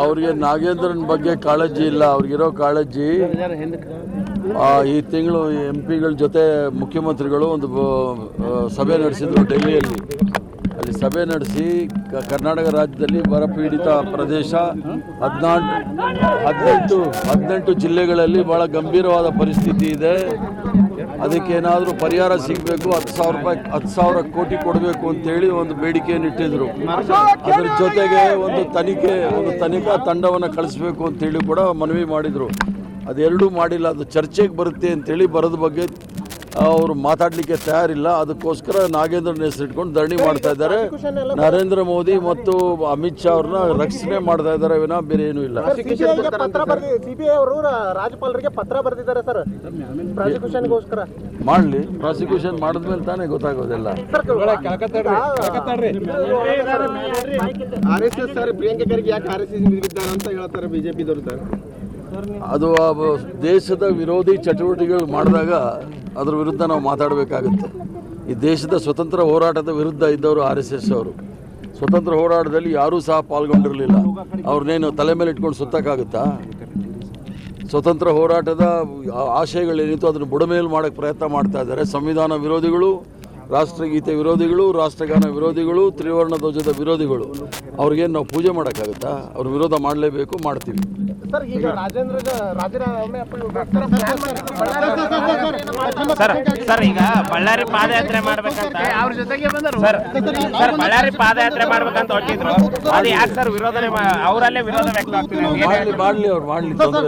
ಅವ್ರಿಗೆ ನಾಗೇಂದ್ರನ್ ಬಗ್ಗೆ ಕಾಳಜಿ ಇಲ್ಲ. ಅವ್ರಿಗಿರೋ ಕಾಳಜಿ ಈ ತಿಂಗಳು MP ಗಳ ಜೊತೆ ಮುಖ್ಯಮಂತ್ರಿಗಳು ಒಂದು ಸಭೆ ನಡೆಸಿದ್ರು ಡೆಲ್ಲಿಯಲ್ಲಿ. ಅಲ್ಲಿ ಸಭೆ ನಡೆಸಿ ಕರ್ನಾಟಕ ರಾಜ್ಯದಲ್ಲಿ ಬರಪೀಡಿತ ಪ್ರದೇಶ 18 ಜಿಲ್ಲೆಗಳಲ್ಲಿ ಬಹಳ ಗಂಭೀರವಾದ ಪರಿಸ್ಥಿತಿ ಇದೆ. ಅದಕ್ಕೇನಾದರೂ ಪರಿಹಾರ ಸಿಗಬೇಕು, 10,000 ಕೋಟಿ ಕೊಡಬೇಕು ಅಂತೇಳಿ ಒಂದು ಬೇಡಿಕೆಯನ್ನು ಇಟ್ಟಿದ್ರು. ಅದರ ಜೊತೆಗೆ ಒಂದು ತನಿಖಾ ತಂಡವನ್ನು ಕಳಿಸ್ಬೇಕು ಅಂತೇಳಿ ಕೂಡ ಮನವಿ ಮಾಡಿದರು. ಅದೆರಡೂ ಮಾಡಿಲ್ಲ. ಅದು ಚರ್ಚೆಗೆ ಬರುತ್ತೆ ಅಂತೇಳಿ ಬರೋದ ಬಗ್ಗೆ ಅವರು ಮಾತಾಡಲಿಕ್ಕೆ ತಯಾರಿಲ್ಲ. ಅದಕ್ಕೋಸ್ಕರ ನಾಗೇಂದ್ರನ ಹೆಸರಿಟ್ಕೊಂಡು ಧರಣಿ ಮಾಡ್ತಾ ಇದ್ದಾರೆ. ನರೇಂದ್ರ ಮೋದಿ ಮತ್ತು ಅಮಿತ್ ಶಾ ಅವ್ರನ್ನ ರಕ್ಷಣೆ ಮಾಡ್ತಾ ಇದ್ದಾರೆ ವಿನಃ ಬೇರೆ ಏನೂ ಇಲ್ಲ. ಸಿಬಿಐ ಅವರು ರಾಜ್ಯಪಾಲರಿಗೆ ಪತ್ರ ಬರೆದಿದ್ದಾರೆ ಸರ್, ಪ್ರಾಸಿಕ್ಯೂಷನ್ಗೋಸ್ಕರ. ಮಾಡಲಿ, ಪ್ರಾಸಿಕ್ಯೂಷನ್ ಮಾಡಿದ್ಮೇಲೆ ತಾನೇ ಗೊತ್ತಾಗೋದಿಲ್ಲ. RSS ಸರ್ ಪ್ರಿಯಾಂಕಾ ಖರ್ಗೆ ಯಾಕೆ RSS ವಿರುದ್ಧ ಅಂತ ಹೇಳ್ತಾರೆ ಬಿಜೆಪಿದವರು ಸರ್. ಅದು ದೇಶದ ವಿರೋಧಿ ಚಟುವಟಿಕೆಗಳು ಮಾಡಿದಾಗ ಅದರ ವಿರುದ್ಧ ನಾವು ಮಾತಾಡಬೇಕಾಗುತ್ತೆ. ಈ ದೇಶದ ಸ್ವತಂತ್ರ ಹೋರಾಟದ ವಿರುದ್ಧ ಇದ್ದವರು RSS ಅವರು. ಸ್ವತಂತ್ರ ಹೋರಾಟದಲ್ಲಿ ಯಾರೂ ಸಹ ಪಾಲ್ಗೊಂಡಿರಲಿಲ್ಲ. ಅವ್ರನ್ನೇನು ತಲೆ ಮೇಲೆ ಇಟ್ಕೊಂಡು ಸುತ್ತಕ್ಕಾಗುತ್ತಾ? ಸ್ವತಂತ್ರ ಹೋರಾಟದ ಆಶಯಗಳೇನಿತ್ತು ಅದನ್ನು ಬುಡಮೇಲು ಮಾಡೋಕ್ಕೆ ಪ್ರಯತ್ನ ಮಾಡ್ತಾ ಇದ್ದಾರೆ. ಸಂವಿಧಾನ ವಿರೋಧಿಗಳು, ರಾಷ್ಟ್ರಗೀತೆ ವಿರೋಧಿಗಳು, ರಾಷ್ಟ್ರಗಾನ ವಿರೋಧಿಗಳು, ತ್ರಿವರ್ಣ ಧ್ವಜದ ವಿರೋಧಿಗಳು. ಅವ್ರಿಗೇನು ನಾವು ಪೂಜೆ ಮಾಡೋಕ್ಕಾಗುತ್ತಾ? ಅವ್ರ ವಿರೋಧ ಮಾಡಲೇಬೇಕು, ಮಾಡ್ತೀವಿ. ಸರ್ ಈಗ ರಾಜೀನಾಮೆ ಸರ್ ಈಗ ಬಳ್ಳಾರಿ ಪಾದಯಾತ್ರೆ ಮಾಡ್ಬೇಕಂತ ಅವ್ರ ಜೊತೆಗೆ ಬಂದರು ಸರ್. ಬಳ್ಳಾರಿ ಪಾದಯಾತ್ರೆ ಮಾಡ್ಬೇಕಂತ ಹೊಟ್ಟಿದ್ರು. ಅದು ಯಾಕೆ ಸರ್ ವಿರೋಧನೆ ಅವರಲ್ಲೇ ವಿರೋಧ ವ್ಯಕ್ತ ಆಗ್ತಿದೆ? ಮಾಡಲಿ, ಅವ್ರು ಮಾಡಲಿ, ತೊಂದರೆ ಇಲ್ಲ.